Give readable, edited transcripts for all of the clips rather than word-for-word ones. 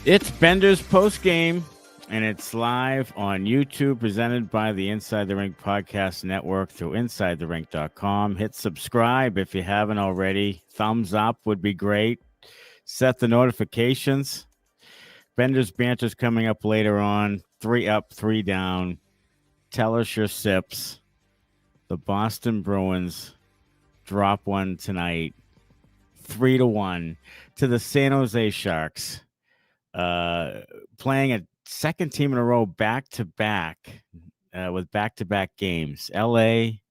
It's Benders post game, and it's live on YouTube, presented by the Inside the Rink Podcast Network through InsideTheRink.com. Hit subscribe if you haven't already. Thumbs up would be great. Set the notifications. Benders Banter's coming up later on. 3 up, 3 down. Tell us your sips. The Boston Bruins drop one tonight, 3-1 to the San Jose Sharks. Playing a second team in a row back-to-back with back-to-back games. L.A.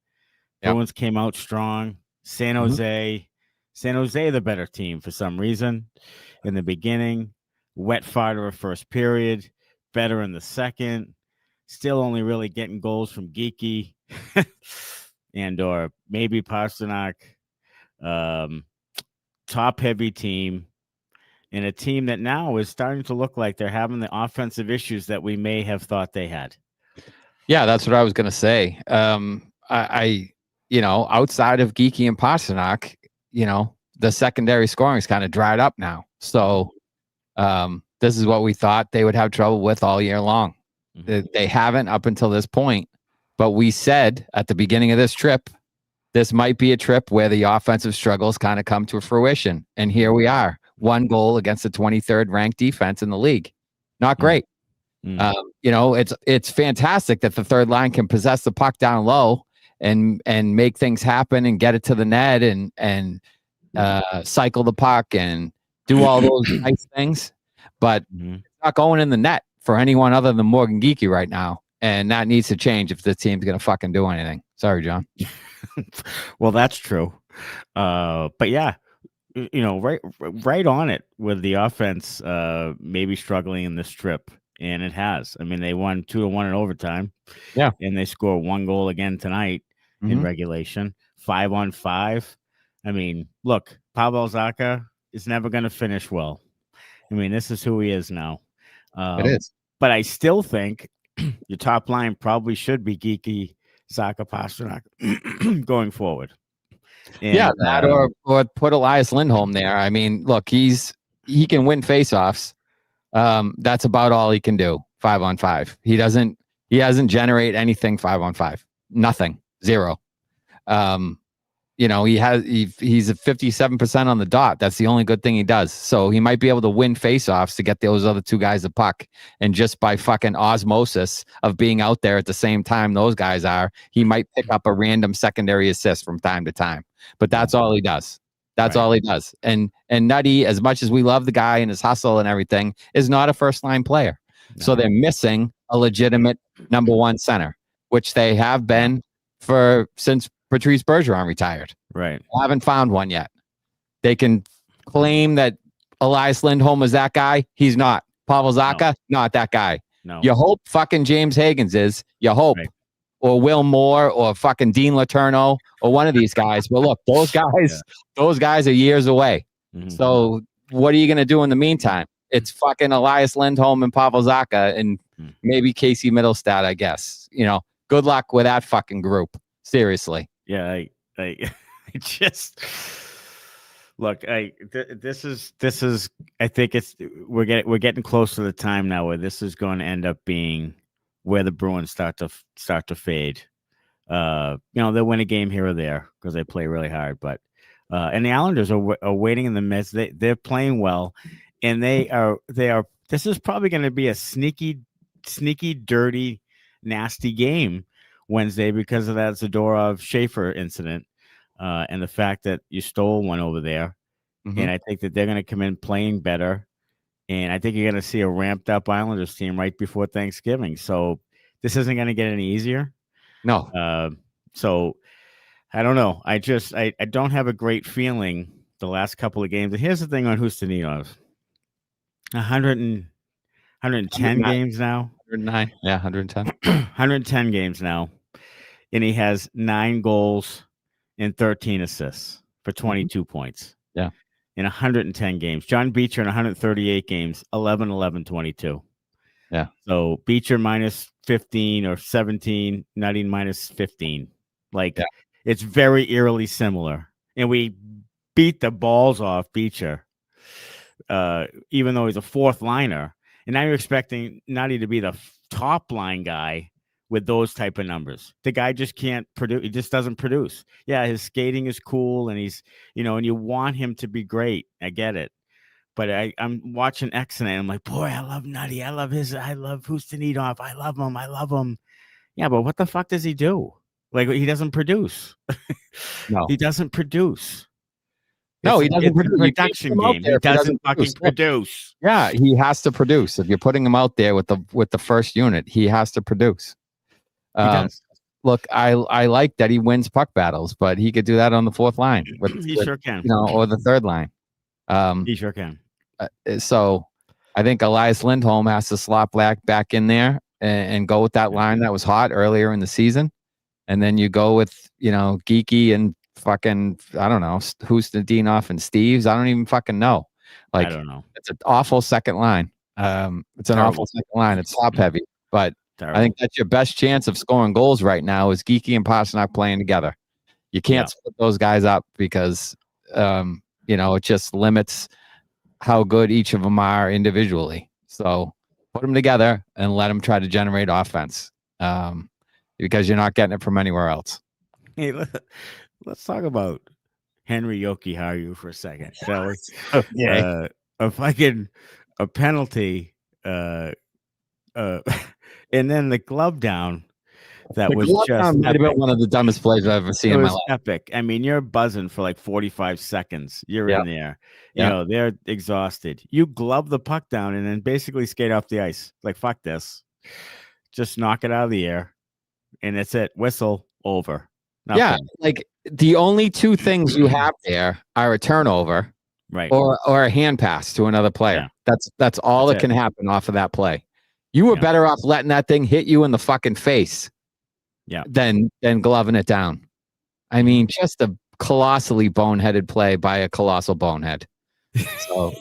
Bruins came out strong. San Jose, the better team for some reason. In the beginning, wet fart of first period, better in the second. Still only really getting goals from Geekie and or maybe Pastrnak. Top-heavy team. And a team that now is starting to look like they're having the offensive issues that we may have thought they had. Yeah, that's what I was going to say. I outside of Geekie and Pastrnak, the secondary scoring is kind of dried up now. So this is what we thought they would have trouble with all year long. Mm-hmm. They haven't up until this point. But we said at the beginning of this trip, this might be a trip where the offensive struggles kind of come to fruition. And here we are. 1 goal against the 23rd ranked defense in the league. Not great. It's fantastic that the third line can possess the puck down low and make things happen and get it to the net and cycle the puck and do all those nice things. But it's not going in the net for anyone other than Morgan Geekie right now. And that needs to change if the team's going to fucking do anything. Sorry, John. Well, that's true. But yeah. Right on it with the offense maybe struggling in this trip, and it has. I mean, they won 2-1 in overtime. Yeah. And they score 1 goal again tonight in regulation, 5-on-5. I mean, look, Pavel Zacha is never going to finish well. I mean, this is who he is now. It is. But I still think your top line probably should be Geekie, Zacha, Pastrnak going forward. And, that or put Elias Lindholm there. I mean, look, he can win faceoffs. That's about all he can do. 5-on-5. He doesn't generate anything 5-on-5. Nothing. 0. He's a 57% on the dot. That's the only good thing he does. So he might be able to win faceoffs to get those other 2 guys the puck. And just by fucking osmosis of being out there at the same time those guys are, he might pick up a random secondary assist from time to time. But that's all he does. That's all he does. And Nutty, as much as we love the guy and his hustle and everything, is not a first-line player. No. So they're missing a legitimate number 1 center, which they have been since Patrice Bergeron retired. Right. I haven't found one yet. They can claim that Elias Lindholm is that guy. He's not. Pavel Zacha, not that guy. No. You hope fucking James Higgins is. You hope. Right. Or Will Moore or fucking Dean Letourneau or one of these guys. But look, those guys are years away. Mm-hmm. So what are you going to do in the meantime? It's fucking Elias Lindholm and Pavel Zacha and maybe Casey Middlestad, I guess. Good luck with that fucking group. Seriously. Yeah, I just look. This is. I think we're getting close to the time now where this is going to end up being where the Bruins start to fade. They'll win a game here or there because they play really hard, but and the Islanders are waiting in the midst. They're playing well, and they are. This is probably going to be a sneaky, dirty, nasty game Wednesday because of that Zadorov Schaefer incident and the fact that you stole one over there. Mm-hmm. And I think that they're going to come in playing better. And I think you're going to see a ramped up Islanders team right before Thanksgiving. So this isn't going to get any easier. No. So I don't know. I don't have a great feeling the last couple of games. And here's the thing on Hustinov. 110 games now. 109. Yeah, 110. 110 games now. And he has 9 goals and 13 assists for 22 points. Yeah. In 110 games. John Beecher in 138 games, 11, 11, 22. Yeah. So Beecher minus 15 or 17, Nutty minus 15. It's very eerily similar. And we beat the balls off Beecher even though he's a fourth liner. And now you're expecting Nutty to be the top line guy with those type of numbers. The guy just can't produce. He just doesn't produce. Yeah, his skating is cool, and he's, and you want him to be great. I get it. But I'm watching X and I'm like, boy, I love Nutty. I love Ustinov. I love him. Yeah, but what the fuck does he do? Like, he doesn't produce. No. He doesn't produce. No, he doesn't produce. Production game. He doesn't fucking produce. Yeah, he has to produce. If you're putting him out there with the first unit, he has to produce. He does. Look, I like that he wins puck battles, but he could do that on the fourth line. He sure can. Or the third line. He sure can. So I think Elias Lindholm has to slot back in there and go with that line that was hot earlier in the season. And then you go with, Geekie and fucking, I don't know, Ustinov and Steves. I don't even fucking know. Like, I don't know. It's an awful second line. It's an awful second line. It's top heavy, but I think that's your best chance of scoring goals right now is Geekie and Pastrnak playing together. You can't split those guys up because, it just limits how good each of them are individually. So put them together and let them try to generate offense because you're not getting it from anywhere else. Hey, let's talk about Henry Jokiharju for a second, shall we? Yeah. A penalty, and then the glove down. That was just might have been one of the dumbest plays I've ever seen in my life. Epic. I mean, you're buzzing for like 45 seconds. You're in there. They're exhausted. You glove the puck down and then basically skate off the ice. Like, fuck this. Just knock it out of the air. And that's it. Whistle, over. Nothing. Yeah, like the only two things you have there are a turnover, right, or a hand pass to another player. Yeah. That's all that can happen off of that play. You were better off letting that thing hit you in the fucking face. Yeah. Than gloving it down. I mean, just a colossally boneheaded play by a colossal bonehead. So,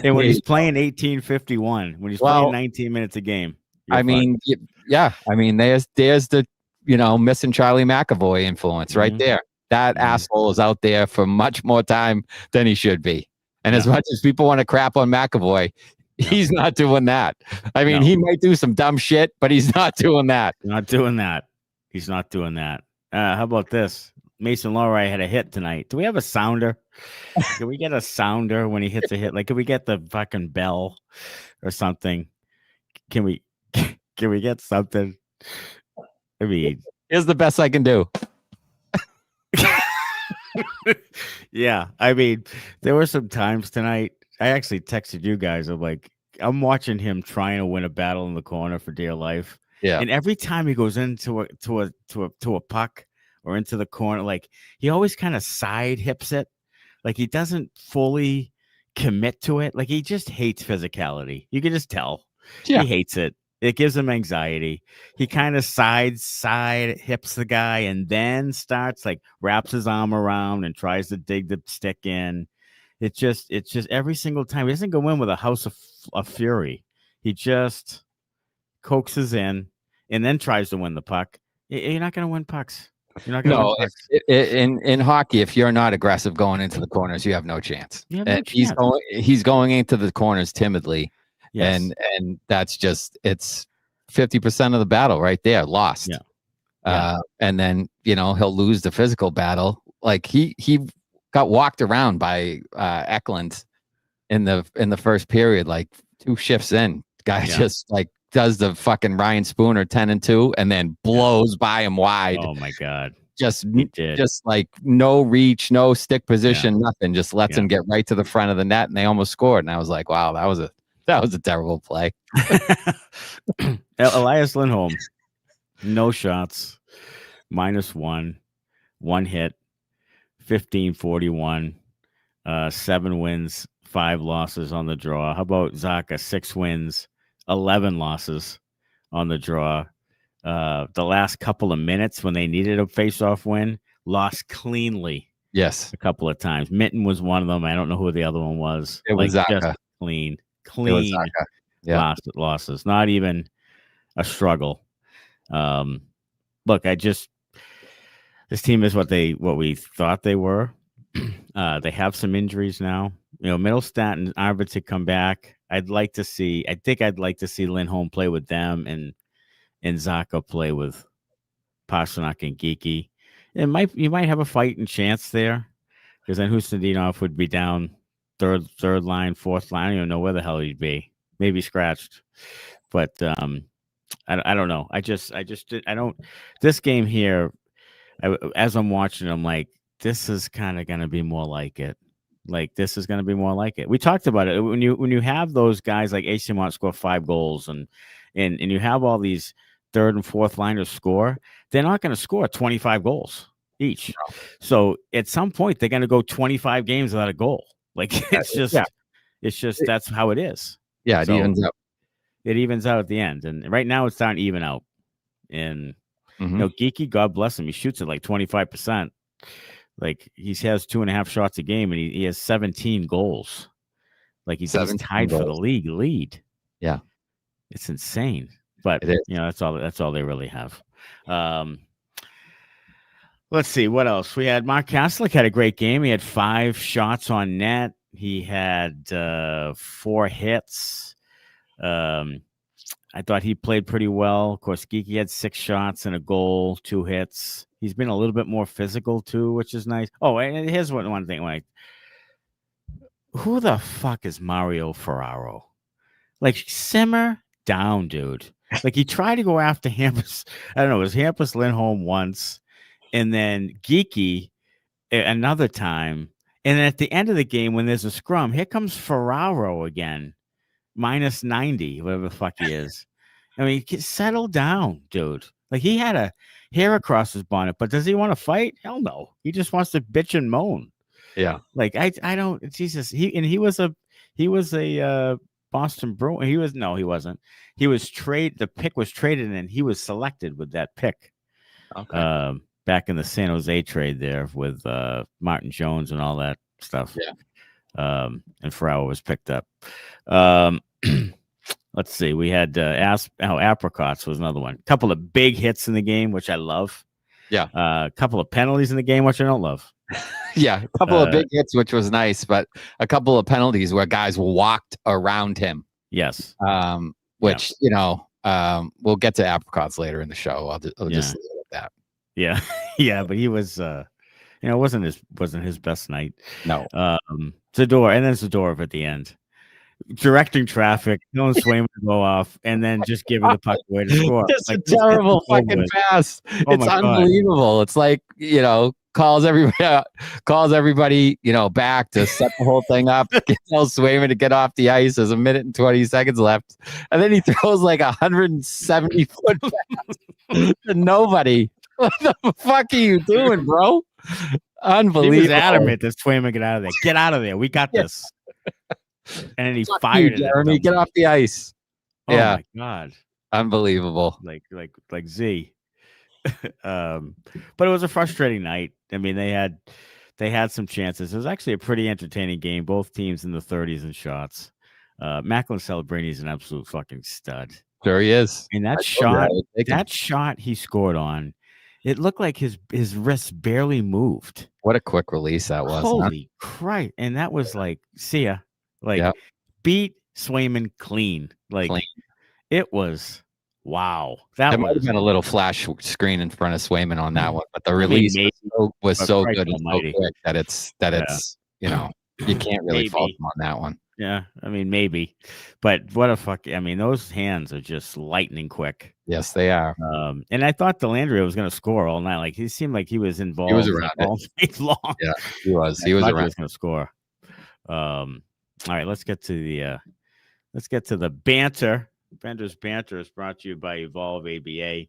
and when he's playing 1851, when he's playing 19 minutes a game, I mean, there's the missing Charlie McAvoy influence right there. That asshole is out there for much more time than he should be. And as much as people want to crap on McAvoy, he's not doing that. I mean, he might do some dumb shit, but he's not doing that. Not doing that. He's not doing that. How about this? Mason Lohrei had a hit tonight. Do we have a sounder? Can we get a sounder when he hits a hit? Like, can we get the fucking bell or something? Can we get something? I mean, here's the best I can do. Yeah. I mean, there were some times tonight. I actually texted you guys. I'm watching him trying to win a battle in the corner for dear life. Yeah. And every time he goes into a puck or into the corner, like, he always kind of side hips it. Like, he doesn't fully commit to it. Like, he just hates physicality. You can just tell. Yeah. He hates it. It gives him anxiety. He kind of side hips the guy and then starts, like, wraps his arm around and tries to dig the stick in. It's just every single time. He doesn't go in with a house of fury. He just coaxes in and then tries to win the puck. You're not going to win pucks. You're not going to win pucks. In hockey, if you're not aggressive going into the corners, you have no chance. He's going into the corners timidly. Yes. And that's it's 50% of the battle right there, lost. Yeah. And then, he'll lose the physical battle. Like, he got walked around by Eklund in the first period, like 2 shifts in. Guy just like does the fucking Ryan Spooner 10-2 and then blows by him wide. Oh my God. Just like no reach, no stick position, nothing. Just lets him get right to the front of the net, and they almost scored. And I was like, wow, that was a terrible play. Elias Lindholm, no shots, -1, 1 hit, 1541, 7 wins, 5 losses on the draw. How about Zacha? 6 wins, 11 losses on the draw. The last couple of minutes when they needed a face-off win, lost cleanly. Yes, a couple of times. Mitten was one of them. I don't know who the other one was. It was Zacha. Just clean losses. Not even a struggle. Look, this team is what we thought they were. They have some injuries now. Middlestat and Arvidsson come back. I think I'd like to see Lindholm play with them and Zacha play with Pastrnak and Geekie. You might have a fighting chance there because then Hustadinov would be down third line, fourth line. I don't even know where the hell he'd be. Maybe scratched, but I don't know. I don't. This game here, as I'm watching, I'm like, this is kind of going to be more like it. Like this is going to be more like it. We talked about it when you have those guys like Eyssimont score 5 goals and you have all these third and fourth liners score. They're not going to score 25 goals each. No. So at some point they're going to go 25 games without a goal. Like it's just that's how it is. Yeah, so it evens out at the end, and right now it's starting to even out. And Geekie, God bless him, he shoots at like 25%. Like he has 2.5 shots a game, and he has 17 goals. Like he's tied for the league lead. Yeah, it's insane. But that's all they really have. Let's see what else we had. Mark Kastelic had a great game. He had 5 shots on net. He had 4 hits. I thought he played pretty well. Of course, Geekie had 6 shots and a goal, 2 hits. He's been a little bit more physical too, which is nice. Oh, and here's one thing. Who the fuck is Mario Ferraro? Like, simmer down, dude. Like, he tried to go after Hampus. I don't know. It was Hampus Lindholm once, and then Geekie another time. And then at the end of the game, when there's a scrum, here comes Ferraro again. Minus 90, whatever the fuck he is. I mean, settle down, dude. Like, he had a hair across his bonnet, but does he want to fight? Hell no. He just wants to bitch and moan. Yeah. Like, I don't, Jesus. He was a Boston Bruin. He wasn't. He was the pick was traded and he was selected with that pick. Okay. Back in the San Jose trade there with Martin Jones and all that stuff. Yeah. And Ferraro was picked up. Let's see. We had Apricots was another one. A couple of big hits in the game, which I love. Yeah. A couple of penalties in the game, which I don't love. Yeah. A couple of big hits, which was nice, but a couple of penalties where guys walked around him. Yes. Which, we'll get to Apricots later in the show. I'll just leave it at that. Yeah. Yeah. But he was, it wasn't his best night. No. Zadorov at the end. Directing traffic, telling Swayman to go off, and then just giving the puck away to score. It's a terrible fucking pass. It's unbelievable. God. It's like, calls everybody, back to set the whole thing up. Tells Swayman to get off the ice. There's 1 minute and 20 seconds left. And then he throws like 170-foot pass to nobody. What the fuck are you doing, bro? Unbelievable. He was adamant that Swayman get out of there. Get out of there. We got this. And then he fired it. Jeremy, get off the ice. Oh my God. Unbelievable. Like Z. But it was a frustrating night. I mean, they had some chances. It was actually a pretty entertaining game. Both teams in the 30s in shots. Macklin Celebrini is an absolute fucking stud. Sure he is. And that shot he scored on, it looked like his wrist barely moved. What a quick release that was. Holy Christ. And that was like, see ya. Like, beat Swayman clean. Like, it was, wow. That might have been a little flash screen in front of Swayman on that one, but the release was so good and so quick that it's you can't really fault him on that one. Yeah, I mean, maybe. But what a fuck. I mean, those hands are just lightning quick. Yes, they are. And I thought Dellandrea was going to score all night. Like, he seemed like he was involved. He was around all night long. Yeah, he was. He was around. He was going to score. All right, let's get to the banter. Benders Banter is brought to you by Evolve ABA,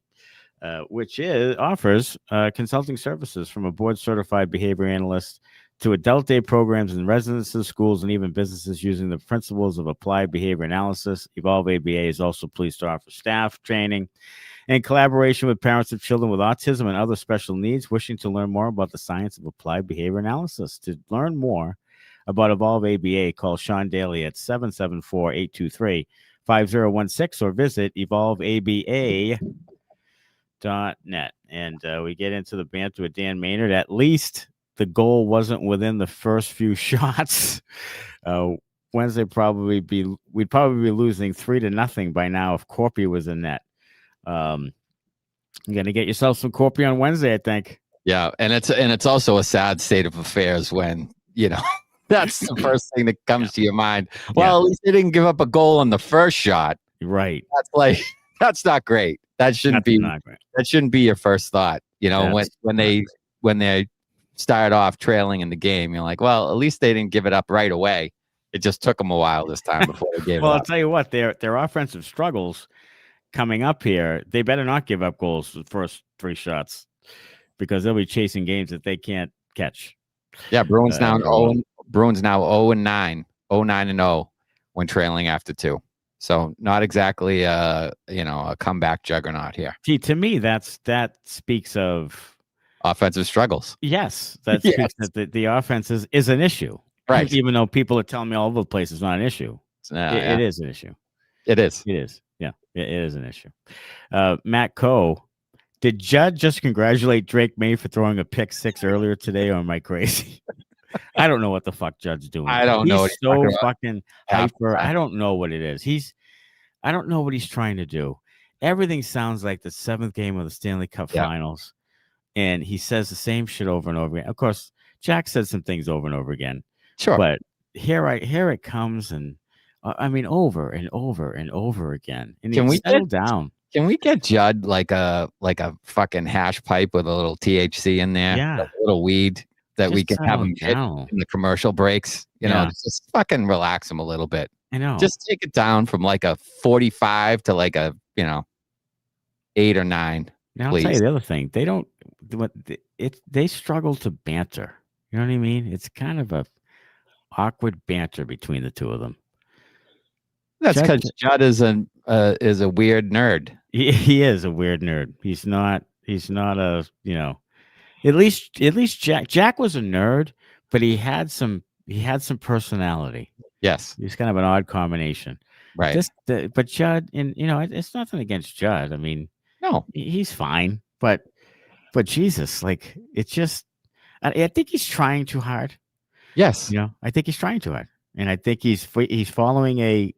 which offers consulting services from a board-certified behavior analyst to adult day programs in residences, schools, and even businesses using the principles of applied behavior analysis. Evolve ABA is also pleased to offer staff training in collaboration with parents of children with autism and other special needs wishing to learn more about the science of applied behavior analysis. To learn more about Evolve ABA, call Sean Daly at 774-823-5016 or visit evolveaba.net. And we get into the banter with Dan Maynard. At least the goal wasn't within the first few shots, Wednesday we'd probably be losing 3-0 by now if Korpi was in net. You're gonna get yourself some Korpi on Wednesday, I think. Yeah, and it's also a sad state of affairs when that's the first thing that comes to your mind. Well, at least they didn't give up a goal on the first shot. Right. That's not great. That shouldn't be your first thought. When they start off trailing in the game, you're like, well, at least they didn't give it up right away. It just took them a while this time before they gave it up. I'll tell you what, their offensive struggles coming up here, they better not give up goals the first 3 shots because they'll be chasing games that they can't catch. Yeah, Bruins now 0-9, 0-9-0 when trailing after 2. So not exactly a comeback juggernaut here. See, to me, that speaks of offensive struggles. Yes, that speaks that the offense is an issue. Right. Even though people are telling me all over the place it's not an issue. It is an issue. It is. It is. Yeah, it is an issue. Matt Coe, did Judd just congratulate Drake May for throwing a pick 6 earlier today, or am I crazy? I don't know what the fuck Judd's doing. I don't know. He's so fucking hyper. I don't know what it is. I don't know what he's trying to do. Everything sounds like the 7th game of the Stanley Cup Finals, and he says the same shit over and over again. Of course, Jack said some things over and over again. Sure, but here it comes, and over and over and over again. And can we settle down? Can we get Judd like a fucking hash pipe with a little THC in there? Yeah, a little weed that just we can have him hit in the commercial breaks. Just fucking relax him a little bit. I know. Just take it down from like a 45 to like a 8 or 9. Now I'll tell you the other thing. They struggle to banter. You know what I mean? It's kind of a awkward banter between the two of them. That's because Judd is a weird nerd. He is a weird nerd. He's not a At least Jack was a nerd, but he had some personality. Yes, he's kind of an odd combination. Right. But Judd, and it's nothing against Judd. I mean, no, he's fine. But Jesus, like it's just, I think he's trying too hard. Yes, I think he's trying too hard, and I think he's following a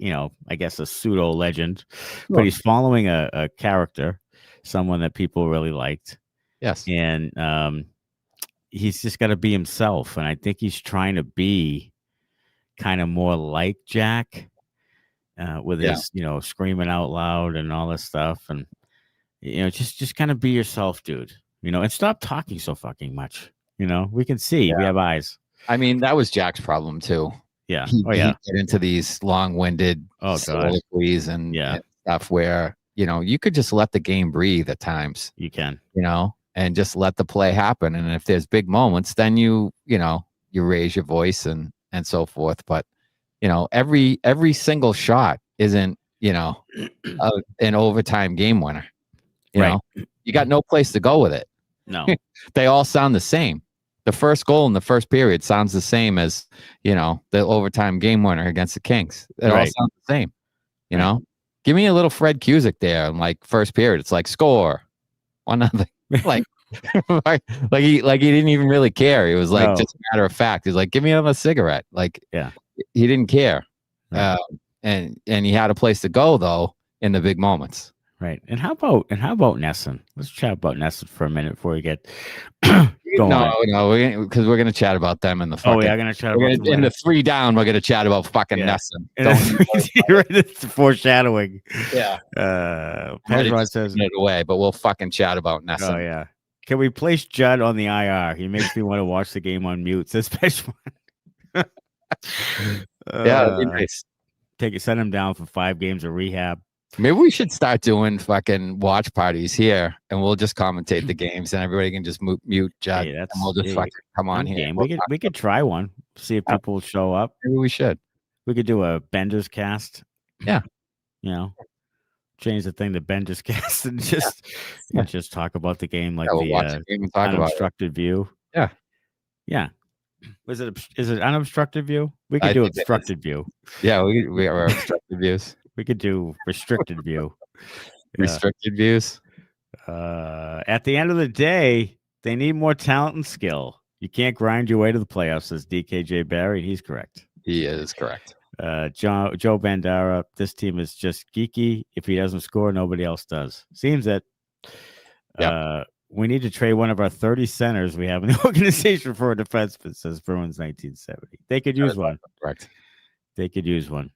I guess a pseudo legend, but he's following a character, someone that people really liked. Yes, and he's just got to be himself, and I think he's trying to be kind of more like Jack, with his screaming out loud and all this stuff, and just kind of be yourself, dude. And stop talking so fucking much. We can see, we have eyes. I mean, that was Jack's problem too. Yeah. He'd get into these long-winded soliloquies and stuff where you could just let the game breathe at times. You can, and just let the play happen. And if there's big moments, then you raise your voice and so forth. But every single shot isn't an overtime game winner. You got no place to go with it. No, they all sound the same. The first goal in the first period sounds the same as the overtime game winner against the Kings. It all sounds the same. Give me a little Fred Cusick there in like first period. It's like score 1-0. like he didn't even really care. He was like just a matter of fact. He's like, give me another cigarette. Like he didn't care. Right. And he had a place to go though in the big moments. Right. And how about Nesson? Let's chat about Nesson for a minute before we get going. No, because we're gonna chat about them in the fucking. Oh yeah, gonna chat about them in the 3 down. We're gonna chat about fucking Nesson. It's foreshadowing. Yeah. Pedro says it away, but we'll fucking chat about Nesson. Oh yeah. Can we place Judd on the IR? He makes me want to watch the game on mute. Says Peshman. Yeah, that'd be nice. Send him down for 5 games of rehab. Maybe we should start doing fucking watch parties here, and we'll just commentate the games, and everybody can just mute Judd, and we'll just fucking come on here. We could try one, see if people show up. Maybe we should. We could do a Benders cast. Yeah, change the thing to Benders cast and just talk about the game like the unobstructed view. Yeah, yeah. Is it unobstructed view? We could do obstructed view. Yeah, we are obstructed views. We could do restricted view. Restricted views. At the end of the day, they need more talent and skill. You can't grind your way to the playoffs, says DKJ Barry. He's correct. He is correct. Joe Bandera, this team is just geeky. If he doesn't score, nobody else does. Seems that we need to trade one of our 30 centers we have in the organization for a defenseman, says Bruins 1970. They could use one. Correct. They could use one.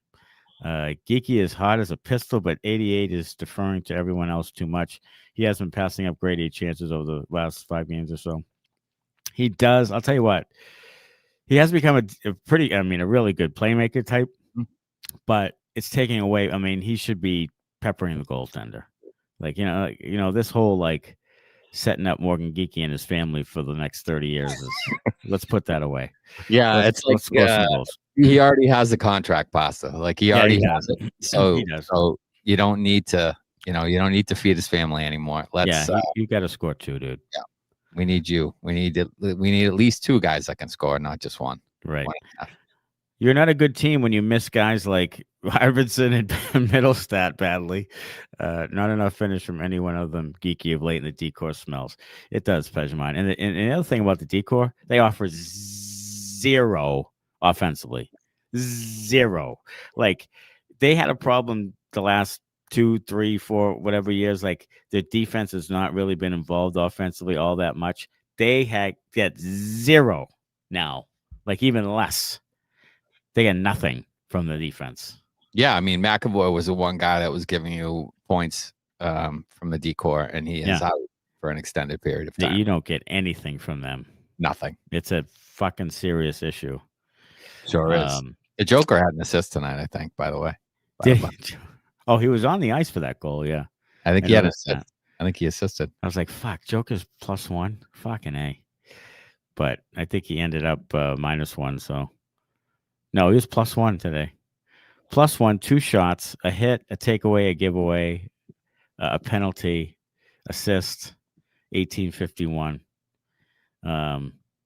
Geekie is hot as a pistol, but 88 is deferring to everyone else too much. He has been passing up grade A chances over the last 5 games or so. He does. I'll tell you what. He has become a really good playmaker type, but it's taking away. I mean, he should be peppering the goaltender. Like, this whole like setting up Morgan Geekie and his family for the next 30 years is let's put that away. Yeah, let's score some goals. He already has a contract, Pasta. Like he already has it. So you don't need to, you don't need to feed his family anymore. You got to score too, dude. Yeah. We need you. We need at least 2 guys that can score, not just one. Right. You're not a good team when you miss guys like Arvidsson and Middlestat badly. Not enough finish from any one of them. Geeky of late, and the decor smells. It does, Pejman. And the other thing about the decor, they offer 0 offensively. 0. Like, they had a problem the last 2, 3, 4, whatever years. Like, their defense has not really been involved offensively all that much. They get 0 now, like even less. They get nothing from the defense. Yeah, I mean, McAvoy was the one guy that was giving you points from the decor, and he is out for an extended period of time. You don't get anything from them. Nothing. It's a fucking serious issue. Sure is. The Joker had an assist tonight, I think, by the way. Oh, he was on the ice for that goal, yeah. I think he had an assist. I think he assisted. I was like, fuck, Joker's +1. Fucking A. But I think he ended up -1, so. No, he was +1 today. +1, 2 shots, a hit, a takeaway, a giveaway, a penalty, assist, 1851,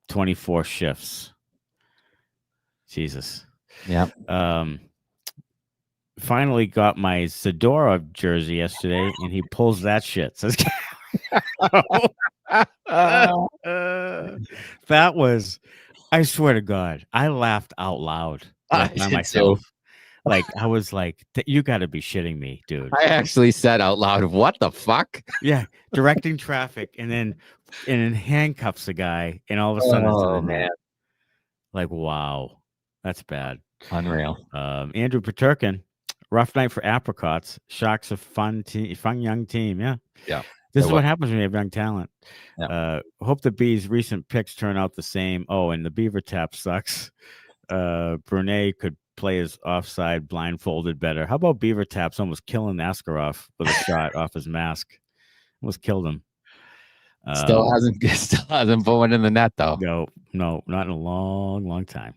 24 shifts. Jesus. Yeah. Finally got my Zadorov jersey yesterday, and he pulls that shit. Says, that was, I swear to God, I laughed out loud by myself. Like, I was like, you got to be shitting me, dude. I actually said out loud, what the fuck? Yeah, directing traffic and then handcuffs a guy, and all of a sudden it's in the net. Like, wow, that's bad. Unreal. Andrew Peterkin, rough night for Apricots. Sharks a fun young team. Yeah. This is what happens when you have young talent. Yeah. Hope the Bees' recent picks turn out the same. Oh, and the Beaver tap sucks. Brunei could play his offside blindfolded better. How about Beaver taps almost killing Askarov with a shot off his mask? Almost killed him. Still hasn't put one in the net though. No, not in a long time.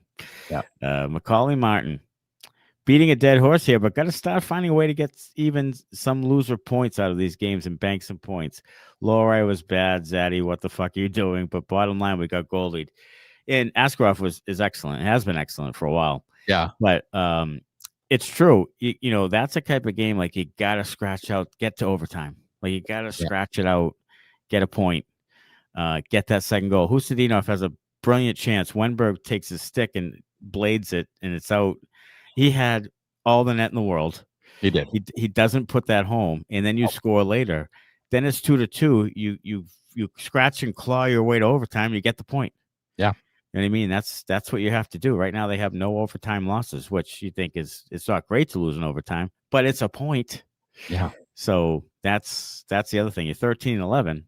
Yeah. Macaulay Martin. Beating a dead horse here, but got to start finding a way to get even some loser points out of these games and bank some points. Lohrei was bad. Zaddy, what the fuck are you doing? But bottom line, we got goalied. And Askarov is excellent. It has been excellent for a while. Yeah. But it's true. You know, that's a type of game like you got to scratch out, get to overtime. Like you got to scratch it out, get a point, get that second goal. Hustadinov has a brilliant chance. Wenberg takes his stick and blades it, and it's out. He had all the net in the world. He did. He doesn't put that home, and then you score later. Then it's 2-2. You scratch and claw your way to overtime. You get the point. Yeah, you know what I mean. That's what you have to do. Right now, they have no overtime losses, which you think it's not great to lose in overtime, but it's a point. Yeah. So that's the other thing. You're 13-11,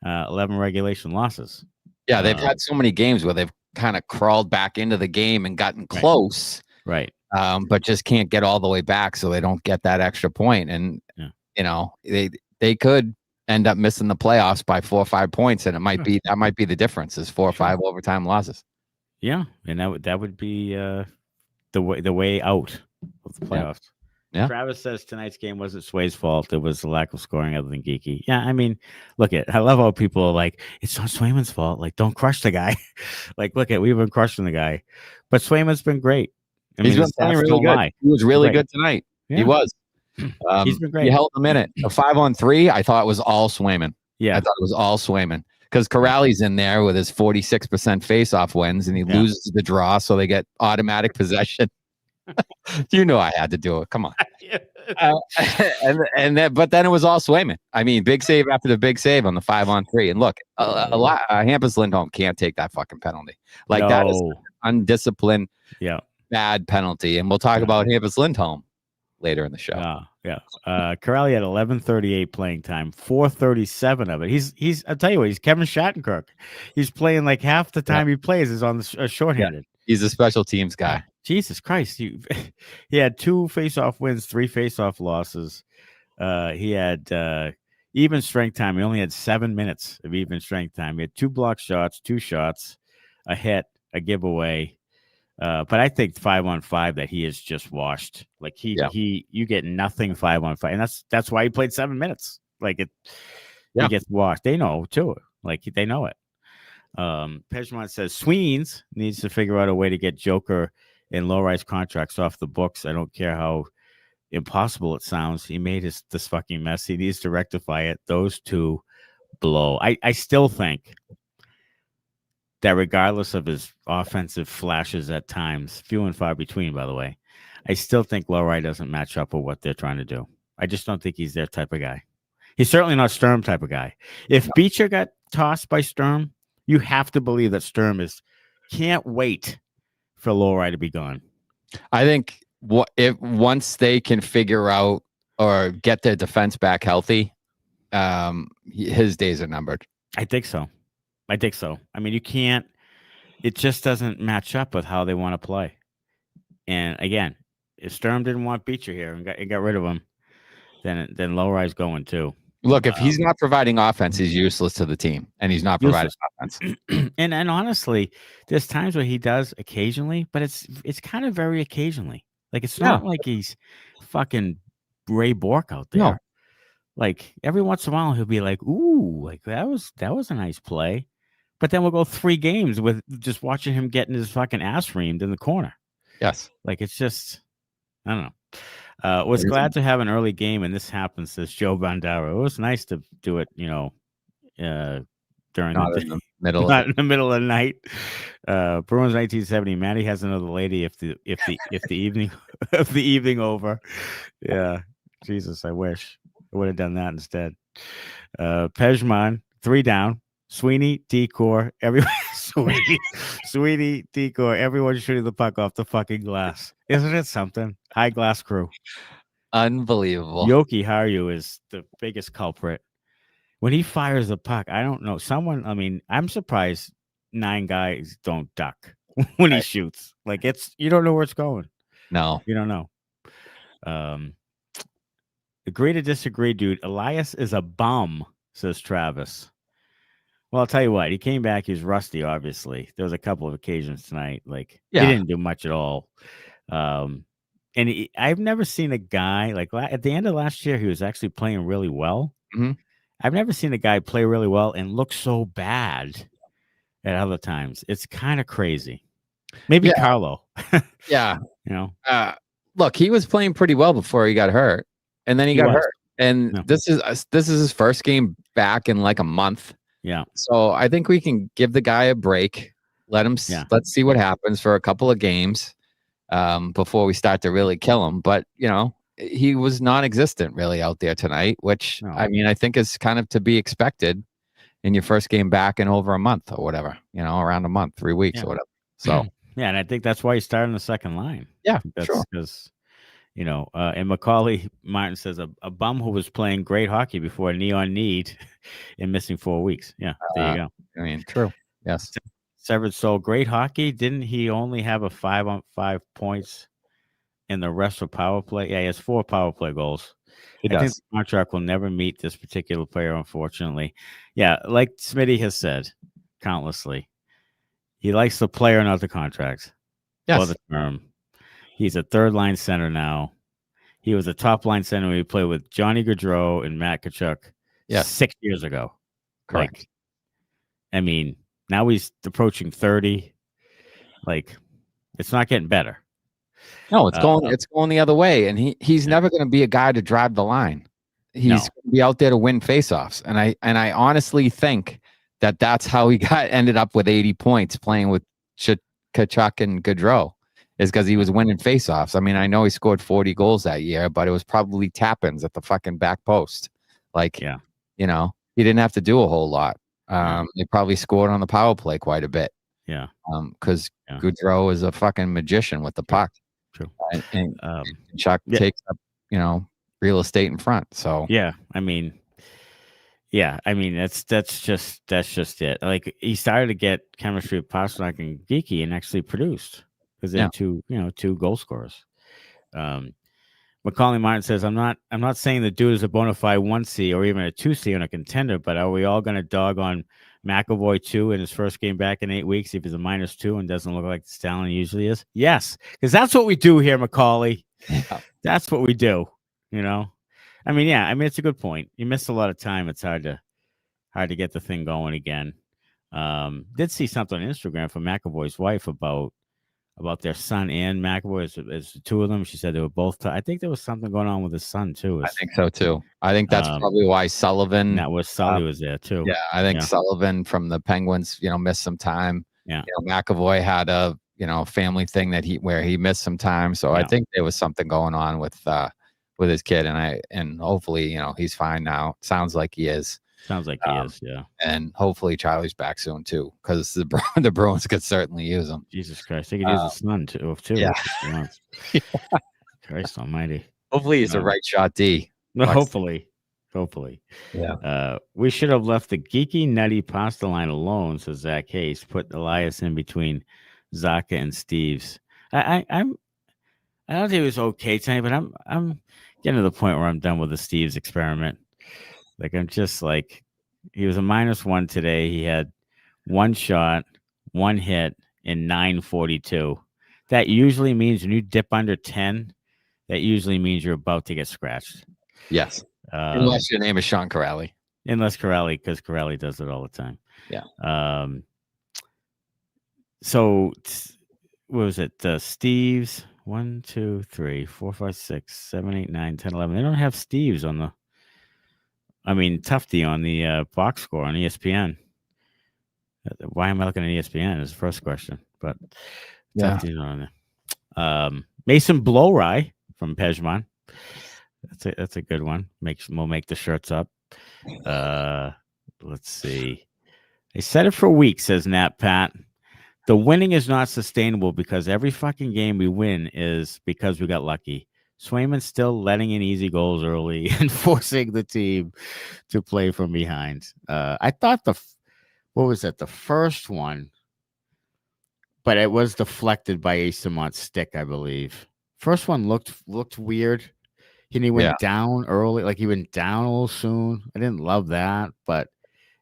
11 regulation losses. Yeah, they've had so many games where they've kind of crawled back into the game and gotten close. Right. But just can't get all the way back, so they don't get that extra point. And you know, they could end up missing the playoffs by 4 or 5 points, and that might be the difference is 4 or 5 overtime losses. Yeah, and that would be the way out of the playoffs. Yeah. Travis says tonight's game wasn't Sway's fault. It was the lack of scoring other than Geekie. Yeah, I mean, I love how people are like, it's not Swayman's fault. Like, don't crush the guy. Like, we've been crushing the guy. But Swayman's been great. He's been playing really good. He was really good tonight. Yeah. He was. He's been great. He held a minute. A 5-on-3, I thought it was all Swayman. Yeah. I thought it was all Swayman. because Corrali's in there with his 46% face-off wins, and he loses the draw, so they get automatic possession. You know I had to do it. Come on. But then it was all Swayman. I mean, big save after the big save on the 5-on-3. And look, Hampus Lindholm can't take that fucking penalty. Like that is undisciplined, bad penalty. And we'll talk about Hampus Lindholm later in the show. Corrali had 11:38 playing time, 4:37 of it. He's I'll tell you what, he's Kevin Shattenkirk. He's playing like half the time he plays is on the shorthanded. He's a special teams guy. Jesus Christ. He had 2 face-off wins, 3 face-off losses. He had even strength time. He only had 7 minutes of even strength time. He had 2 block shots, 2 shots, a hit, a giveaway. But I think 5-on-5 that he is just washed. Like you get nothing 5-on-5. And that's why he played 7 minutes. Like he gets washed. They know too. Like they know it. Pejman says Sweens needs to figure out a way to get Joker and Lohrei's contracts off the books. I don't care how impossible it sounds. He made this fucking mess. He needs to rectify it. Those two blow. I still think that regardless of his offensive flashes at times, few and far between, by the way, I still think Lohrei doesn't match up with what they're trying to do. I just don't think he's their type of guy. He's certainly not Sturm type of guy. If Beecher got tossed by Sturm, you have to believe that Sturm can't wait for Lohrei to be gone. I think once they can figure out or get their defense back healthy, his days are numbered. I think so. I mean, you can't. It just doesn't match up with how they want to play. And again, if Sturm didn't want Beecher here and got rid of him, then Lohrei's going too. Look, if he's not providing offense, he's useless to the team, and he's not providing offense. and honestly, there's times where he does occasionally, but it's kind of very occasionally. Like it's not like he's fucking Ray Bork out there. No. Like every once in a while, he'll be like, "Ooh, like that was a nice play," but then we'll go 3 games with just watching him getting his fucking ass reamed in the corner. Yes, like it's just, I don't know. Was glad to have an early game, and this happens, says Joe Bandaro. It was nice to do it, during the middle of the night. Bruins 1970. Matty has another lady. If the evening of the evening over. Yeah, Jesus, I wish I would have done that instead. Pejman 3 down. Sweeney, Decor, everyone. Sweeney, Decor, everyone shooting the puck off the fucking glass. Isn't it something? High glass crew. Unbelievable. Yoki Haru is the biggest culprit. When he fires the puck, I don't know. I'm surprised 9 guys don't duck when he shoots. Like you don't know where it's going. No. You don't know. Agree to disagree, dude. Elias is a bum, says Travis. Well, I'll tell you what. He came back. He was rusty, obviously. There was a couple of occasions tonight. Like, he didn't do much at all. And I've never seen a guy, like, at the end of last year, he was actually playing really well. Mm-hmm. I've never seen a guy play really well and look so bad at other times. It's kind of crazy. Maybe Carlo. Yeah. Look, he was playing pretty well before he got hurt. And then he got hurt. And this is his first game back in like a month. Yeah. So I think we can give the guy a break. Let's see what happens for a couple of games before we start to really kill him. But, he was non-existent really out there tonight, which I think is kind of to be expected in your first game back in over a month or whatever, around a month, 3 weeks or whatever. So, and I think that's why he started in the second line. Yeah, that's because, and Macaulay Martin says a bum who was playing great hockey before knee on knee and missing 4 weeks. Yeah, there you go. True. Yes. Severed Soul, great hockey. Didn't he only have a 5-on-5 points in the rest of power play? Yeah, he has 4 power play goals. I think the contract will never meet this particular player, unfortunately. Yeah, like Smitty has said countlessly, he likes the player, not the contract. Yes. Or the term. He's a third-line center now. He was a top-line center when he played with Johnny Gaudreau and Matt Tkachuk 6 years ago. Correct. Now he's approaching 30. Like, it's not getting better. No, it's going the other way. And he's never going to be a guy to drive the line. He's going to be out there to win faceoffs. And I honestly think that's how he ended up with 80 points playing with Tkachuk and Gaudreau, is because he was winning faceoffs. I mean, I know he scored 40 goals that year, but it was probably tap-ins at the fucking back post. Like, Yeah. he didn't have to do a whole lot. They probably scored on the power play quite a bit. Yeah. Because Gaudreau is a fucking magician with the puck. True. And Chuck takes up, real estate in front. So I mean, that's just it. Like, he started to get chemistry with Pastrnak and Geekie and actually produced, because they're two goal scorers. Macaulay Martin says, I'm not saying the dude is a bona fide 1C or even a 2C on a contender, but are we all going to dog on McAvoy 2 in his first game back in 8 weeks if he's a -2 and doesn't look like the talent he usually is? Yes, because that's what we do here, Macaulay. Yeah. That's what we do, I mean, it's a good point. You missed a lot of time. It's hard to get the thing going again. Did see something on Instagram from McAvoy's wife about their son and McAvoy as the two of them. She said they were both. I think there was something going on with his son too. I think so too. I think that's probably why Sullivan. That was Sully was there too. Yeah, I think Sullivan from the Penguins, missed some time. Yeah, McAvoy had a family thing where he missed some time. So I think there was something going on with his kid, and hopefully he's fine now. Sounds like he is. Sounds like he is, yeah. And hopefully Charlie's back soon too, because the Bruins could certainly use him. Jesus Christ, they could use his son too. Yeah. Christ Almighty. Hopefully he's a right shot D. Hopefully. Yeah. We should have left the geeky nutty pasta line alone, says Zach Hayes. Put Elias in between Zacha and Steve's. I don't think it was okay tonight, but I'm getting to the point where I'm done with the Steve's experiment. Like, I'm just like, he was a -1 today. He had one shot, one hit in 9:42. That usually means when you dip under 10, that usually means you're about to get scratched. Yes. Unless your name is Sean Corrali. Unless Corrali, because Corrali does it all the time. Yeah. So, what was it? Steve's 1, 2, 3, 4, 5, 6, 7, 8, 9, 10, 11. They don't have Steve's on the. Tufty on the box score on ESPN. Why am I looking at ESPN is the first question, but Tufty's not on there. Mason Lohrei from Pejman. That's a good one. We'll make the shirts up. Let's see. I said it for weeks, says Nat Pat. The winning is not sustainable because every fucking game we win is because we got lucky. Swayman still letting in easy goals early and forcing the team to play from behind. I thought the first one, but it was deflected by Eyssimont stick, I believe. First one looked weird. He went down early, like he went down a little soon. I didn't love that, but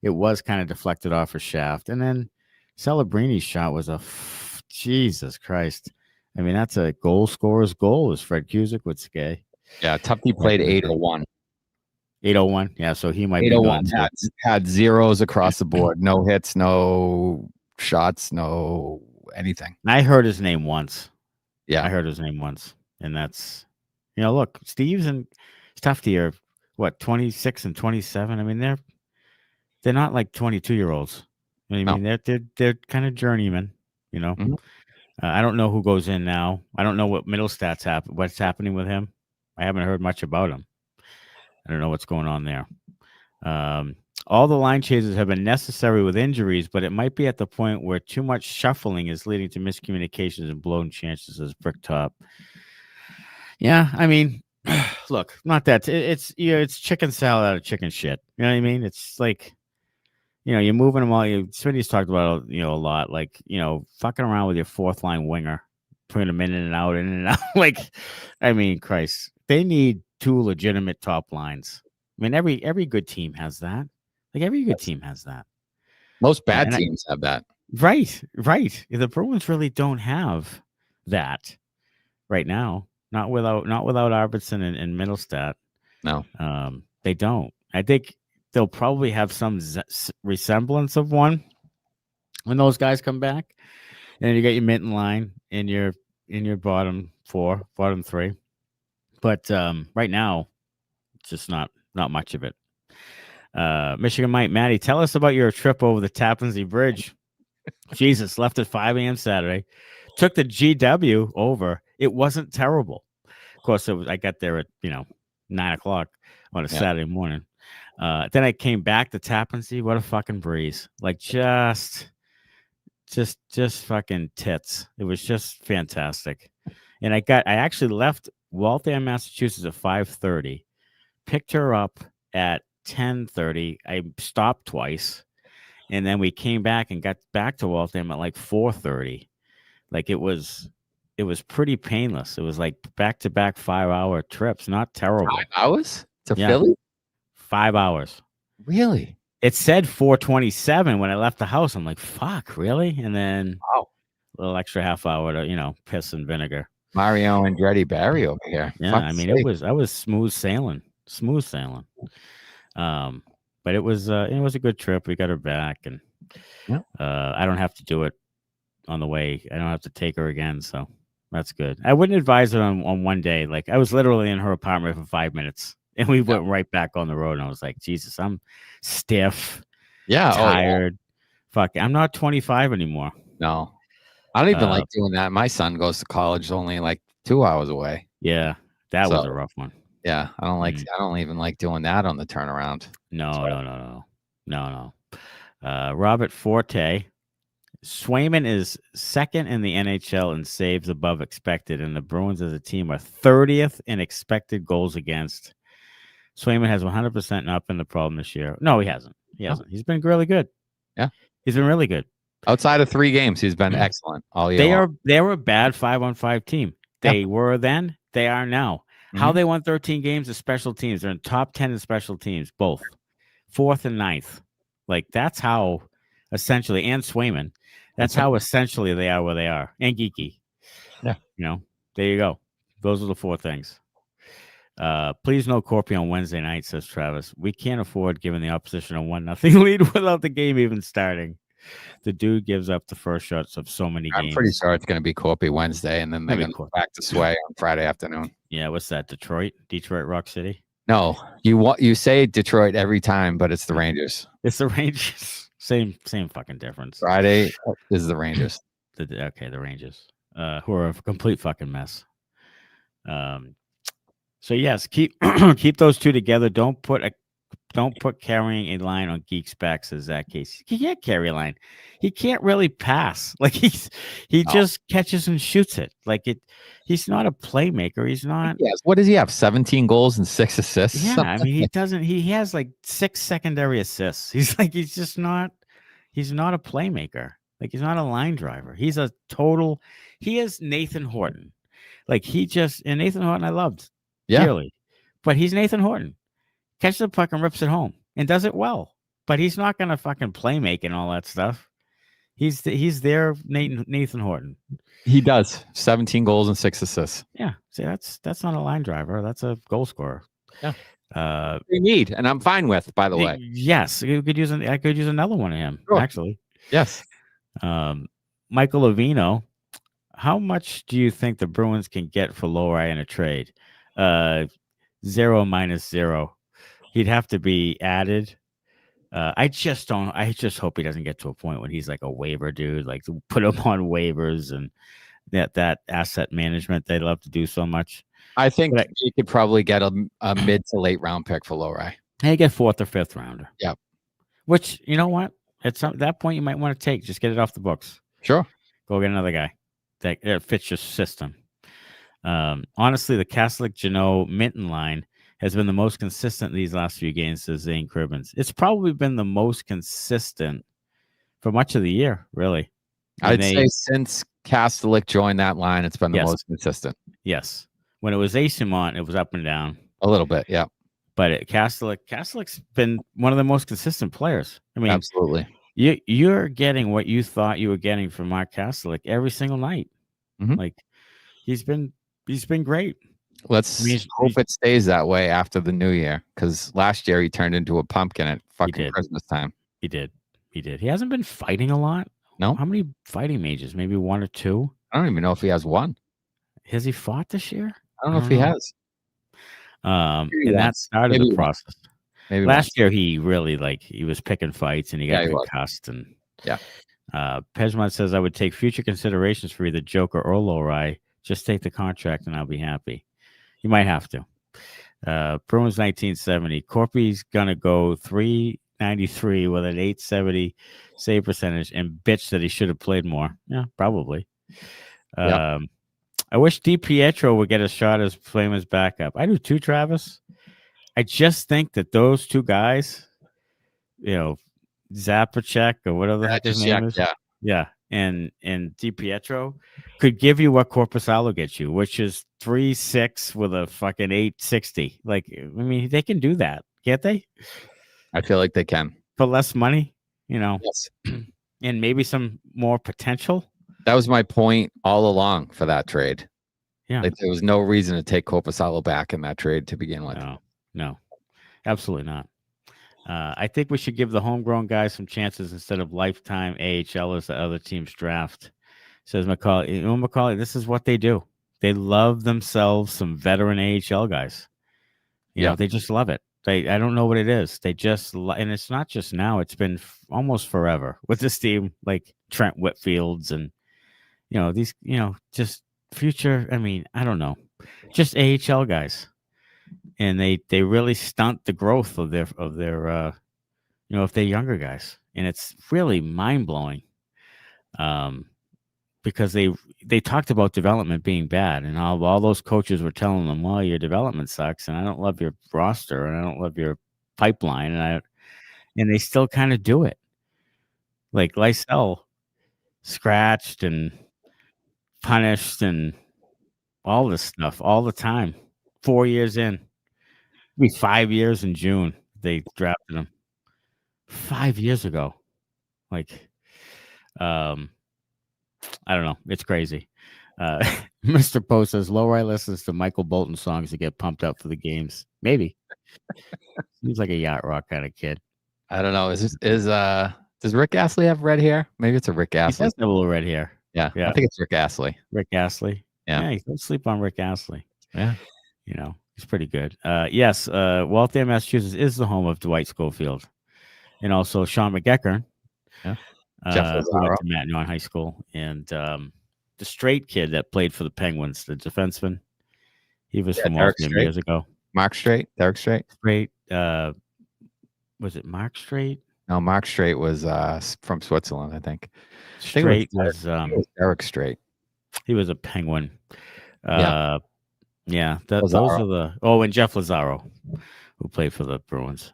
it was kind of deflected off her shaft. And then Celebrini's shot was Jesus Christ. I mean, that's a goal scorer's goal, as Fred Cusick would say. Yeah, Tufty played 801. 801, yeah, so he might be gone too. Had zeros across the board. No hits, no shots, no anything. I heard his name once. Yeah. I heard his name once. And that's, look, Steve's and Tufty are, 26 and 27? I mean, they're not like 22-year-olds. You know what I mean? They're kind of journeymen, Mm-hmm. I don't know who goes in now. I don't know what middle stats happen. What's happening with him? I haven't heard much about him. I don't know what's going on there. All the line changes have been necessary with injuries, but it might be at the point where too much shuffling is leading to miscommunications and blown chances as Bricktop. Yeah, I mean, look, not that it's chicken salad out of chicken shit. You know what I mean? It's like, you're moving them all. Smitty's talked about a lot, like fucking around with your fourth line winger, putting them in and out. Like, I mean, Christ, they need two legitimate top lines. I mean, every good team has that. Like, every good team has that. Most bad teams have that. Right. The Bruins really don't have that right now. Not without Arvidsson and Middlestat. No, they don't. I think they'll probably have some resemblance of one when those guys come back. And then you got your mitten line in your bottom three. But right now, it's just not much of it. Michigan Mike, Matty, tell us about your trip over the Tappan Zee Bridge. Jesus, left at 5 a.m. Saturday. Took the GW over. It wasn't terrible. Of course, I got there at 9 o'clock on a Saturday morning. Then I came back to Tappan Zee. What a fucking breeze! Like just fucking tits. It was just fantastic. And I actually left Waltham, Massachusetts at 5:30. Picked her up at 10:30. I stopped twice. And then we came back and got back to Waltham at like 4:30. Like it was pretty painless. It was like back-to-back 5-hour trips. Not terrible. 5 hours to Philly? 5 hours. Really? It said 4:27 when I left the house. I'm like, fuck, really? And then a little extra half hour to, piss and vinegar. Mario Andretti Barry over here. Yeah, Fuck's I mean, sake. I was smooth sailing. But it was a good trip. We got her back, and I don't have to do it on the way. I don't have to take her again, so that's good. I wouldn't advise it on one day. Like I was literally in her apartment for 5 minutes, and we went right back on the road. And I was like, Jesus, I'm stiff, tired. Fuck, I'm not 25 anymore. No, I don't even like doing that. My son goes to college only like 2 hours away. Yeah, that was a rough one. Yeah, I don't like. I don't even like doing that on the turnaround. No. Robert Forte, Swayman is second in the NHL in saves above expected, and the Bruins as a team are 30th in expected goals against. Swayman has 100% not been the problem this year. No, he hasn't. He's been really good. Yeah, he's been really good. Outside of 3 games, he's been excellent all year. They were a bad 5-on-5 team. They were then. They are now. How they won 13 games is special teams. They're in top 10 in special teams, both 4th and 9th. Like that's how essentially, and Swayman, that's how essentially they are where they are. And Geekie. Yeah. There you go. Those are the 4 things. Please no Korpi on Wednesday night, says Travis. We can't afford giving the opposition a 1-0 lead without the game even starting. The dude gives up the first shots of so many games. I'm pretty sure it's going to be Korpi Wednesday, and then they're going to go back to Sway on Friday afternoon. Yeah, what's that? Detroit, Rock City? No, you say Detroit every time, but it's the Rangers. It's the Rangers. Same fucking difference. Friday is the Rangers. The Rangers, who are a complete fucking mess. So yes, keep those two together. Don't put carrying a line on Geek's back, says Zach Casey. He can't carry a line. He can't really pass. Like he just catches and shoots it. Like he's not a playmaker. He's not. Yes. What does he have? 17 goals and 6 assists. Yeah, I mean he doesn't. He has like 6 secondary assists. He's just not. He's not a playmaker. Like he's not a line driver. He's a total. He is Nathan Horton. Like and Nathan Horton I loved dearly, but he's Nathan Horton. Catches the puck and rips it home and does it well. But he's not going to fucking play make and all that stuff. He's there, Nathan Horton. He does 17 goals and 6 assists. Yeah, see that's not a line driver. That's a goal scorer. Yeah, we need, and I'm fine with. By the way, yes, I could use another one of him. Sure. Actually, yes. Michael Avino, how much do you think the Bruins can get for Lohrei in a trade? 0 minus 0. He'd have to be added. I just hope he doesn't get to a point when he's like a waiver dude, like to put him on waivers and that asset management they love to do so much. I think he could probably get a mid to late round pick for Lohrei. Hey, get 4th or 5th rounder. Yep. Which, you know what? At that point, you might want to take. Just get it off the books. Sure. Go get another guy that fits your system. Honestly, the Kastelic, Janot, Minton line has been the most consistent these last few games, says Zane Cribbins. It's probably been the most consistent for much of the year, really. I'd say since Kastelic joined that line, it's been the most consistent. Yes. When it was Eyssimont, it was up and down. A little bit, yeah. But Kastelic's been one of the most consistent players. I mean, absolutely. You're getting what you thought you were getting from Mark Kastelic every single night. Mm-hmm. Like he's been great. Let's hope it stays that way after the new year, because last year he turned into a pumpkin at fucking Christmas time. He did. He hasn't been fighting a lot. No. How many fighting majors? Maybe 1 or 2? I don't even know if he has 1. Has he fought this year? I don't know if he has. And that started the process. Maybe last year he really he was picking fights and he got concussed. And Pejman says, I would take future considerations for either Joker or Lohrei. Just take the contract and I'll be happy. You might have to. Bruins 1970. Korpi's going to go 393 with an 870 save percentage and bitch that he should have played more. Yeah, probably. I wish DiPietro would get a shot as Swayman's backup. I do too, Travis. I just think that those two guys, Zapacek or whatever the heck his name is. Yeah. And DiPietro could give you what Korpisalo gets you, which is 3.6 with a fucking 860. They can do that, can't they? I feel like they can. For less money, Yes. And maybe some more potential. That was my point all along for that trade. Yeah. There was no reason to take Korpisalo back in that trade to begin with. No, absolutely not. I think we should give the homegrown guys some chances instead of lifetime AHL as the other teams draft. Says Macaulay. Macaulay, this is what they do. They love themselves some veteran AHL guys. They just love it. I don't know what it is. They just, and it's not just now. It's been almost forever with this team, like Trent Whitfields and, these, just future. I don't know, just AHL guys. And they really stunt the growth of their if they're younger guys, and it's really mind blowing, because they talked about development being bad, and all those coaches were telling them, well, your development sucks, and I don't love your roster, and I don't love your pipeline, and they still kind of do it, like Lysell, scratched and punished and all this stuff all the time. 4 years in. It'll be 5 years in June. They drafted him 5 years ago. I don't know. It's crazy. Mr. Poe says Lohrei listens to Michael Bolton songs to get pumped up for the games. Maybe. Seems like a yacht rock kind of kid. I don't know. Does Rick Astley have red hair? Maybe it's a Rick Astley. He does have a little red hair. Yeah. I think it's Rick Astley. Rick Astley. Yeah. Don't sleep on Rick Astley. Yeah. He's pretty good. Yes, Waltham, Massachusetts is the home of Dwight Schofield. And also Sean McEachern. Yeah. Jeff went to Matt Nyon High School. And the straight kid that played for the Penguins, the defenseman. He was from Waltham years ago. Derek Strait. Straight. Was it Mark Strait? No, Mark Strait was from Switzerland, I think. Strait was Derek Strait. He was a Penguin. Yeah, those are and Jeff Lazaro, who played for the Bruins,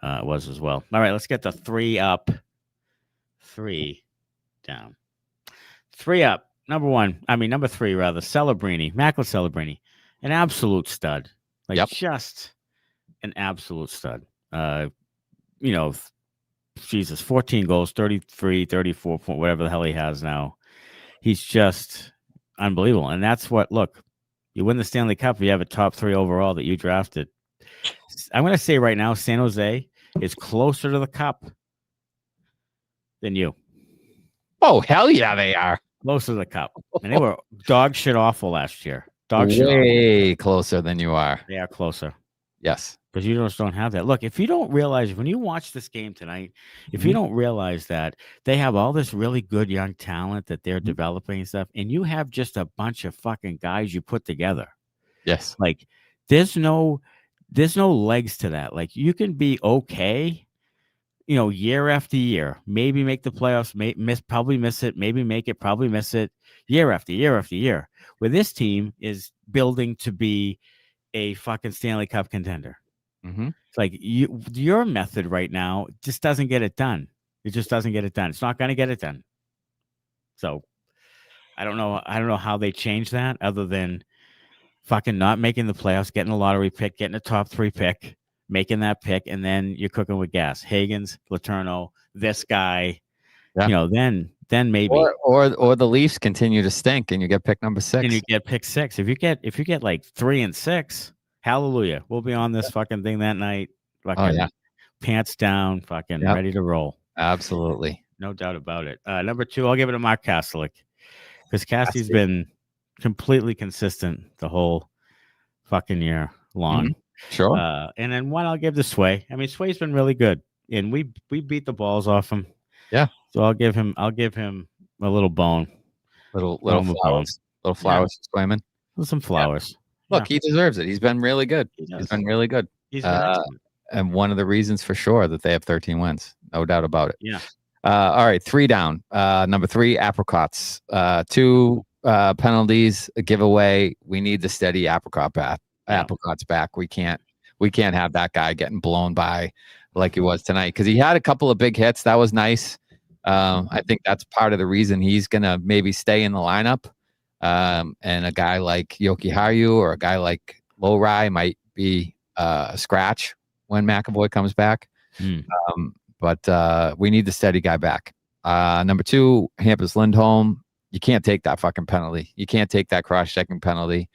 was as well. All right, let's get the 3 up, 3 down. 3 up. Number 3 rather. Celebrini, Macklin Celebrini, an absolute stud. Just an absolute stud. Jesus, 14 goals, 33, 34, whatever the hell he has now. He's just unbelievable, and that's what. Look. You win the Stanley Cup, you have a top 3 overall that you drafted. I'm going to say right now, San Jose is closer to the Cup than you. Oh, hell yeah, they are. Closer to the Cup. And they were dog shit awful last year. Way closer than you are. They are closer. Yes. Because you just don't have that. Look, if you don't realize, when you watch this game tonight, if you don't realize that they have all this really good young talent that they're developing and stuff, and you have just a bunch of fucking guys you put together. Yes. There's no legs to that. You can be okay, year after year, maybe make the playoffs, probably miss it, maybe make it, probably miss it, year after year after year. Where this team is building to be a fucking Stanley Cup contender. It's your method right now just doesn't get it done. It just doesn't get it done. It's not going to get it done. So I don't know how they change that other than fucking not making the playoffs, getting a lottery pick, getting a top 3 pick, making that pick, and then you're cooking with gas. Higgins, Letourneau, this guy, then maybe. Or the Leafs continue to stink and you get pick number 6. And you get pick 6. If you get 3 and 6, hallelujah. We'll be on this fucking thing that night. Fucking pants down, fucking ready to roll. Absolutely. No doubt about it. Number 2, I'll give it to Mark Kastelic. Because Cassie's been completely consistent the whole fucking year long. Sure. And then one I'll give to Sway. I mean, Sway's been really good, and we beat the balls off him. Yeah. So I'll give him a little bone. Little Throw him a bone. flowers. Little flowers for Swayman. Some flowers. Look, he deserves it. He's been really good. He does. He's been really good. He's been excellent. And one of the reasons for sure that they have 13 wins. No doubt about it. Yeah. All right, 3 down. Number 3, apricots. 2 penalties, a giveaway. We need the steady apricots back. We can't have that guy getting blown by like he was tonight, because he had a couple of big hits. That was nice. I think that's part of the reason he's gonna maybe stay in the lineup. And a guy like Jokiharju or a guy like Lohrei might be a scratch when McAvoy comes back. But we need the steady guy back. Number 2, Hampus Lindholm. You can't take that fucking penalty. You can't take that cross-checking penalty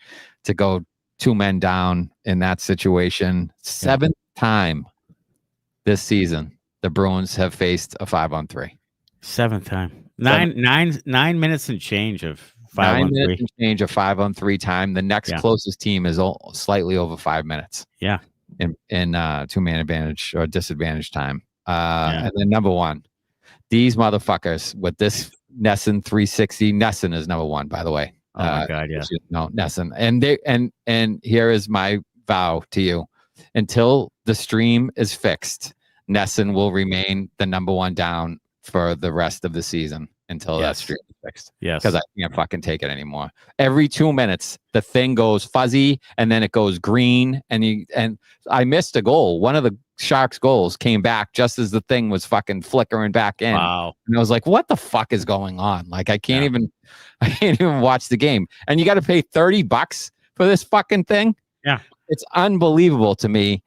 to go 2 men down in that situation. 7th time this season the Bruins have faced a 5-on-3. 7th time. 9 minutes and change of 5-on-3. 9 minutes and change of 5-on-3 time. The next closest team is slightly over 5 minutes. Yeah. In 2-man advantage or disadvantage time. And then number 1, these motherfuckers with this Nesson 360. Nesson is number 1, by the way. Oh my God, yeah. No, Nesson. And here is my vow to you. Until the stream is fixed, Nesson will remain the number 1 down for the rest of the season until that stream is fixed. Yes. Because I can't fucking take it anymore. Every 2 minutes, the thing goes fuzzy and then it goes green. And I missed a goal. One of the Sharks goals came back just as the thing was fucking flickering back in. Wow. And I was like, what the fuck is going on? Like, I can't even watch the game. And you got to pay $30 for this fucking thing. Yeah. It's unbelievable to me.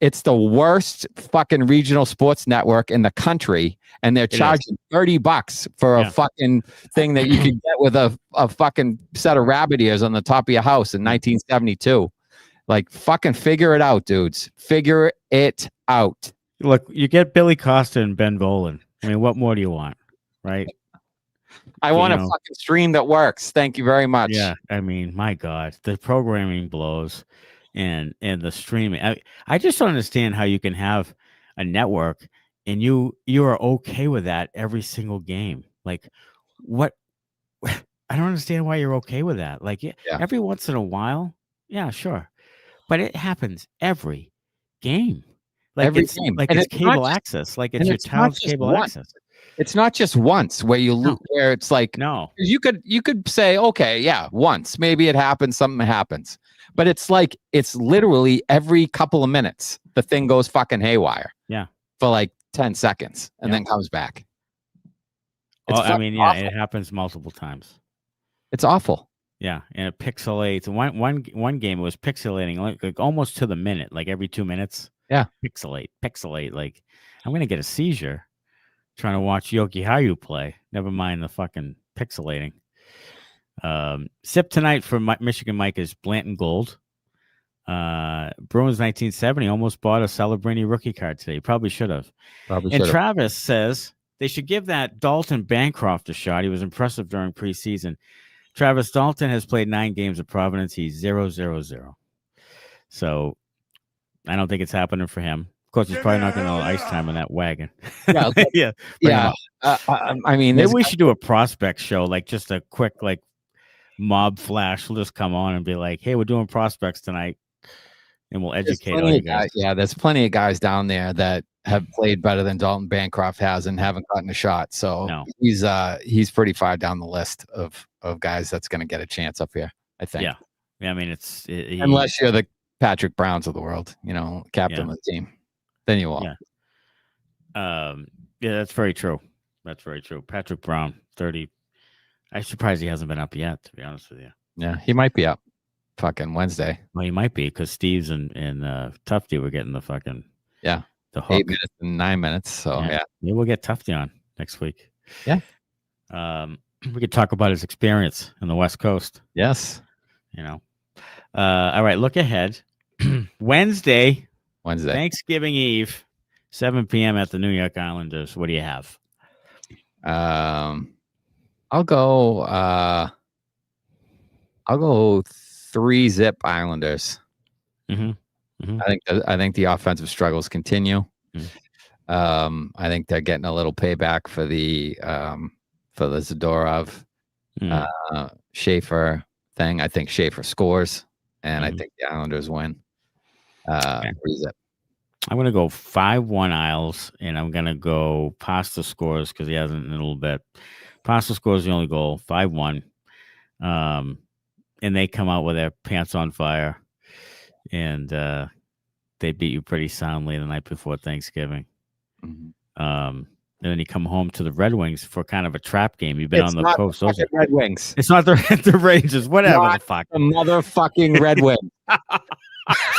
It's the worst fucking regional sports network in the country. And they're charging $30 for a fucking thing that you could get with a fucking set of rabbit ears on the top of your house in 1972. Like, fucking figure it out, dudes. Figure it out. Look, you get Billy Costa and Ben Volen. I mean, what more do you want, right? I want a fucking stream that works. Thank you very much. Yeah, I mean, my God, the programming blows, and the streaming. I just don't understand how you can have a network and you are okay with that every single game. Like, what? I don't understand why you're okay with that. Like, every once in a while, yeah, sure. But it happens every game. Like every game. Like it's cable access. Like it's your town's cable access. It's not just once where you lose, where it's like, no. You could say, okay, yeah, once. Maybe it happens, something happens. But it's like, it's literally every couple of minutes, the thing goes fucking haywire. Yeah. For like 10 seconds and then comes back. I mean, awful. It happens multiple times. It's awful. Yeah, and it pixelates. One game it was pixelating like almost to the minute, like every 2 minutes. Yeah, pixelate. Like, I'm gonna get a seizure trying to watch Jokiharju play. Never mind the fucking pixelating. Sip tonight for Michigan Mike is Blanton Gold. Bruins 1970 almost bought a Celebrini rookie card today. Probably should have. And Travis says they should give that Dalton Bancroft a shot. He was impressive during preseason. Travis Dalton has played 9 games at Providence. He's 0-0-0. So I don't think it's happening for him. Of course, he's probably not going to ice time in that wagon. Yeah. I mean, maybe we should do a prospect show, like just a quick like mob flash. We'll just come on and be like, "Hey, we're doing prospects tonight," and we'll educate all you guys. There's plenty of guys down there that have played better than Dalton Bancroft has and haven't gotten a shot. So he's pretty far down the list of guys that's going to get a chance up here, I think. Yeah. I mean, unless you're the Patrick Browns of the world, captain of the team, then you will. Yeah, that's very true. That's very true. Patrick Brown, 30. I'm surprised he hasn't been up yet, to be honest with you. Yeah, he might be up fucking Wednesday. Well, he might be because Steve's and Tufty were getting the fucking the hook. 8 minutes and 9 minutes. So maybe we'll get Tufty on next week. Yeah. We could talk about his experience on the West Coast. Yes. All right, look ahead. Wednesday, Thanksgiving Eve, 7 p.m. at the New York Islanders. What do you have? I'll go 3-0 Islanders. Mm-hmm. I think the offensive struggles continue. Mm-hmm. I think they're getting a little payback for the Zadorov Schaefer thing. I think Schaefer scores, and I think the Islanders win. What is it? I'm going to go 5-1 Isles, and I'm going to go Pasta scores because he hasn't in a little bit. Pasta scores the only goal, 5-1. And they come out with their pants on fire, and they beat you pretty soundly the night before Thanksgiving. And then you come home to the Red Wings for kind of a trap game. You've been on the coast. The Red Wings. It's not the Rangers. Whatever the fuck. The motherfucking Red Wings.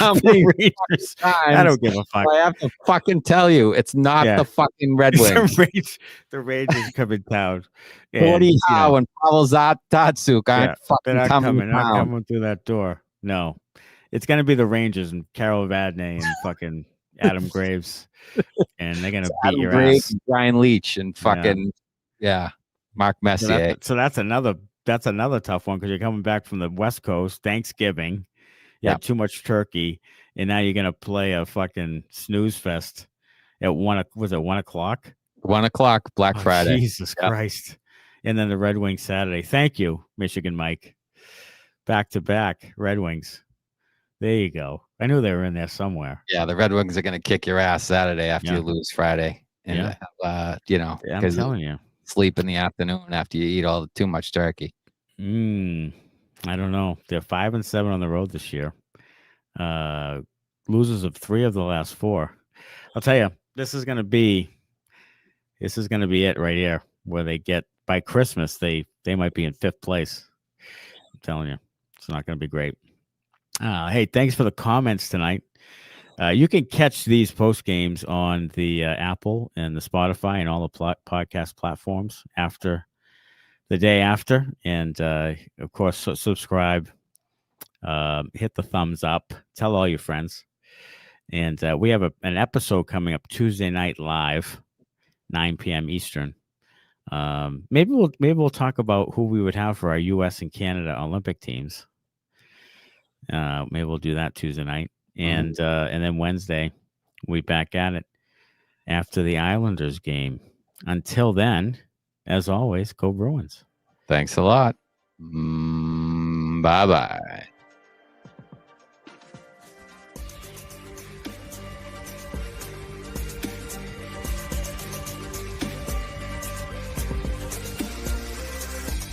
Rangers. I don't give a fuck. I have to fucking tell you, it's not the fucking Red Wings. The Rangers come in town. Gordie Howe and Pavel Datsuk aren't fucking coming through that door. No. It's going to be the Rangers and Carol Vadney and fucking Adam Graves. And they're going to beat your ass. And Brian Leach and fucking, Mark Messier. So that's another tough one because you're coming back from the West Coast, Thanksgiving. You had too much turkey, and now you're gonna play a fucking snooze fest at 1 o'clock? 1 o'clock, Black Friday. Jesus Christ. And then the Red Wings Saturday. Thank you, Michigan Mike. Back to back Red Wings. There you go. I knew they were in there somewhere. Yeah, the Red Wings are gonna kick your ass Saturday after you lose Friday. And I'm telling you. Sleep in the afternoon after you eat too much turkey. I don't know. They're 5-7 on the road this year. Losers of 3 of the last 4. I'll tell you, this is gonna be it right here. Where they get by Christmas, they might be in 5th place. I'm telling you, it's not gonna be great. Hey, thanks for the comments tonight. You can catch these post games on the Apple and the Spotify and all the podcast platforms after. The day after, and of course, subscribe, hit the thumbs up, tell all your friends, and we have an episode coming up Tuesday night live, 9 p.m. Eastern. Maybe we'll talk about who we would have for our U.S. and Canada Olympic teams. Maybe we'll do that Tuesday night, and then Wednesday we back at it after the Islanders game. Until then. As always, go Bruins. Thanks a lot. Bye-bye.